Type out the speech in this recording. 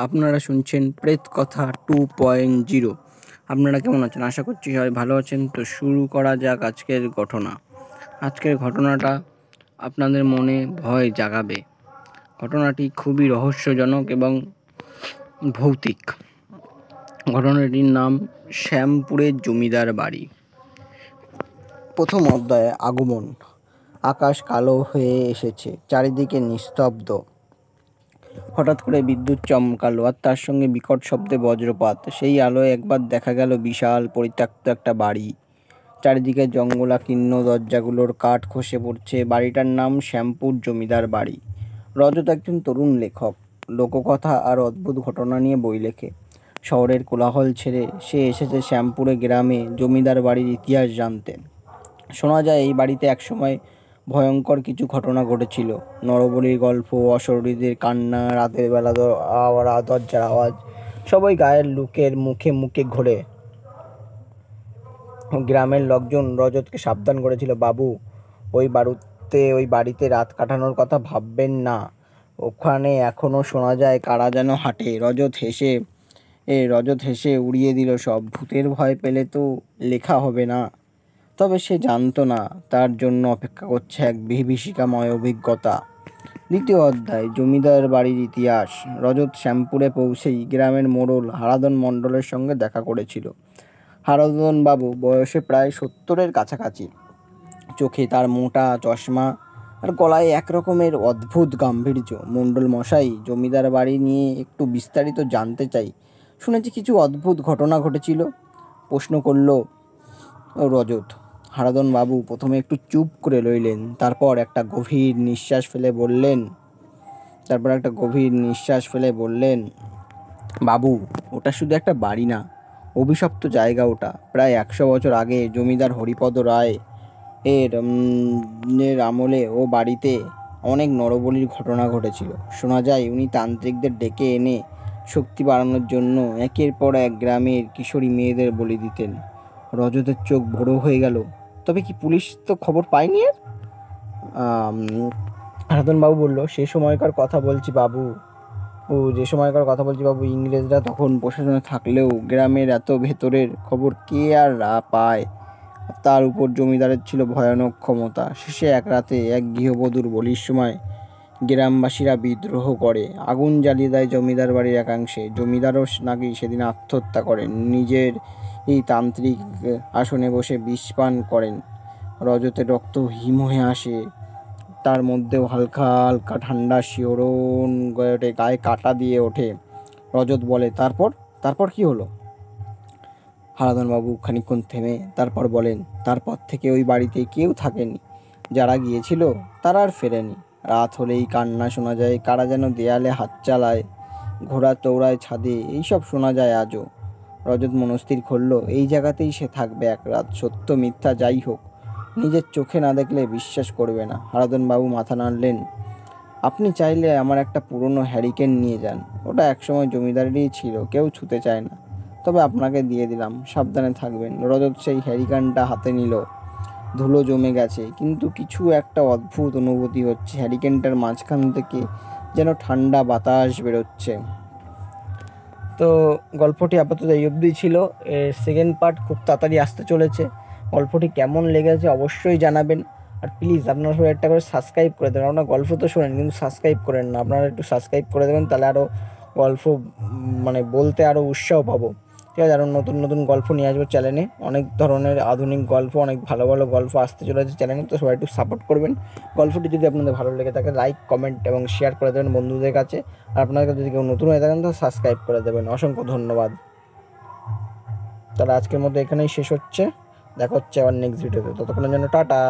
আপনারা শুনছেন প্রেত কথা 2.0। আপনারা কেমন আছেন? আশা করছি সবাই ভালো আছেন। তো শুরু করা যাক আজকের ঘটনা। আজকের ঘটনাটা আপনাদের মনে ভয় জাগাবে। ঘটনাটি খুবই রহস্যজনক এবং ভৌতিক। ঘটনাটির নাম শ্যামপুরের জমিদার বাড়ি। প্রথম অধ্যায়ে আগমন। আকাশ কালো হয়ে এসেছে, চারিদিকে নিস্তব্ধ। হঠাৎ করে বিদ্যুৎ চমকালো, আর তার সঙ্গে বিকট শব্দে বজ্রপাত। সেই আলোয় একবার দেখা গেল বিশাল পরিত্যক্ত একটা বাড়ি। চারিদিকে জঙ্গলাকীর্ণ, দরজাগুলোর কাঠ খসে পড়ছে। বাড়িটার নাম শ্যামপুর জমিদার বাড়ি। রজত একজন তরুণ লেখক, লোককথা আর অদ্ভুত ঘটনা নিয়ে বই লেখে। শহরের কোলাহল ছেড়ে সে এসেছে শ্যামপুরে গ্রামে জমিদার বাড়ির ইতিহাস জানতে। শোনা যায় এই বাড়িতে একসময় ভয়ঙ্কর কিছু ঘটনা ঘটেছিল। নরবলির গল্প, অশরীরীদের কান্না, রাতের বেলা দরজার আওয়াজ, সবাই গায়ের লোকের মুখে মুখে ঘোরে। গ্রামের লোকজন রজতকে সাবধান করেছিল, বাবু, ওই বাড়িতে রাত কাটানোর কথা ভাববেন না। ওখানে এখনো শোনা যায় কারা যেন হাঁটে। রজত হেসে উড়িয়ে দিল সব। ভূতের ভয় পেলে তো লেখা হবে না। তবে সে জানতো না তার জন্য অপেক্ষা করছে এক বিভীষিকাময় অভিজ্ঞতা। দ্বিতীয় অধ্যায়, জমিদার বাড়ির ইতিহাস। রজত শ্যামপুরে পৌঁছেই গ্রামের মোড়ল হারাধন মণ্ডলের সঙ্গে দেখা করেছিল। হারাধন বাবু বয়সে প্রায় 70-এর কাছাকাছি। চোখে তার মোটা চশমা আর গলায় একরকমের অদ্ভুত গাম্ভীর্য। মণ্ডল মশাই, জমিদার বাড়ি নিয়ে একটু বিস্তারিত জানতে চাই। শুনেছি কিছু অদ্ভুত ঘটনা ঘটেছিল, প্রশ্ন করল রজত। হারাধন বাবু প্রথমে একটু চুপ করে রইলেন, তারপর একটা গভীর নিঃশ্বাস ফেলে বললেন, বাবু, ওটা শুধু একটা বাড়ি না, অভিশপ্ত জায়গা ওটা। প্রায় 100 বছর আগে জমিদার হরিপদ রায় এর আমলে ও বাড়িতে অনেক নরবলির ঘটনা ঘটেছিল। শোনা যায় উনি তান্ত্রিকদের ডেকে এনে শক্তি বাড়ানোর জন্য একের পর এক গ্রামের কিশোরী মেয়েদের বলি দিতেন। রজতের চোখ বড় হয়ে গেল। তবে কি পুলিশ তো খবর পায়নি এর? হারাধন বাবু বলল, যে সময়কার কথা বলছি বাবু, ইংরেজরা তখন প্রশাসনে থাকলেও গ্রামের এত ভেতরের খবর কে আর পায়। তার উপর জমিদারের ছিল ভয়ানক ক্ষমতা। শেষে এক রাতে এক গৃহবধূর বলির সময় গ্রামবাসীরা বিদ্রোহ করে, আগুন জ্বালিয়ে দেয় জমিদার বাড়ির একাংশে। জমিদারও নাকি সেদিন আত্মহত্যা করেন, নিজের এই তান্ত্রিক আসনে বসে বিষ পান করেন। রজতের রক্ত হিম হয়ে আসে, তার মধ্যেও হালকা হালকা ঠান্ডা শিহরণ গায়ে কাটা দিয়ে ওঠে। রজত বলে, তারপর কি হলো? হারাধন বাবু খানিকক্ষণ থেমে তারপর বলেন, তারপর থেকে ওই বাড়িতে কেউ থাকেনি। যারা গিয়েছিল তারা আর ফেরেনি। রাত হলেই কান্না শোনা যায়, কারা যেন দেয়ালে হাত চালায়, ঘোড়া দৌড়ায় ছাদে, এইসব শোনা যায় আজও। রজত মনস্থির করল, এই জায়গাতেই সে থাকবে এক রাত। সত্য মিথ্যা যাই হোক, নিজের চোখে না দেখলে বিশ্বাস করবে না। হারাধন বাবু মাথা নাড়লেন। আপনি চাইলে আমার একটা পুরনো হ্যারিকেন নিয়ে যান, ওটা একসময় জমিদারেরই ছিল, কেউ ছুতে চায় না। তবে আপনাকে দিয়ে দিলাম, সাবধানে থাকবেন। রজত সেই হ্যারিকেনটা হাতে নিল। ধুলো জমে গেছে, কিন্তু কিছু একটা অদ্ভুত অনুভূতি হচ্ছে। হ্যারিকেনটার মাঝখান থেকে যেন ঠান্ডা বাতাস বেরোচ্ছে। তো গল্পটি আপাতত এই অবধি ছিল। এর সেকেন্ড পার্ট খুব তাড়াতাড়ি আসতে চলেছে। গল্পটি কেমন লেগেছে অবশ্যই জানাবেন। আর প্লিজ আপনারা সবাই একটা করে সাবস্ক্রাইব করে দেবেন। আপনারা গল্প তো শোনেন কিন্তু সাবস্ক্রাইব করেন না, আপনারা একটু সাবস্ক্রাইব করে দেবেন, তাহলে আরও গল্প বলতে আরও উৎসাহ পাবো। ঠিক আছে, আরও নতুন নতুন গল্প নিয়ে আসবো চ্যানেলে। অনেক ধরনের আধুনিক গল্প, অনেক ভালো ভালো গল্প আসতে চলেছে চ্যানেলে। তো সবাই একটু সাপোর্ট করবেন। গল্পটি যদি আপনাদের ভালো লেগে থাকে লাইক, কমেন্ট এবং শেয়ার করে দেবেন বন্ধুদের কাছে। আর আপনাদের কাছে যদি কেউ নতুন হয়ে থাকেন তো সাবস্ক্রাইব করে দেবেন। অসংখ্য ধন্যবাদ। তাহলে আজকের মতো এখানেই শেষ হচ্ছে। দেখা হচ্ছে আবার নেক্সট ভিডিওতে। ততক্ষণের জন্য টাটা।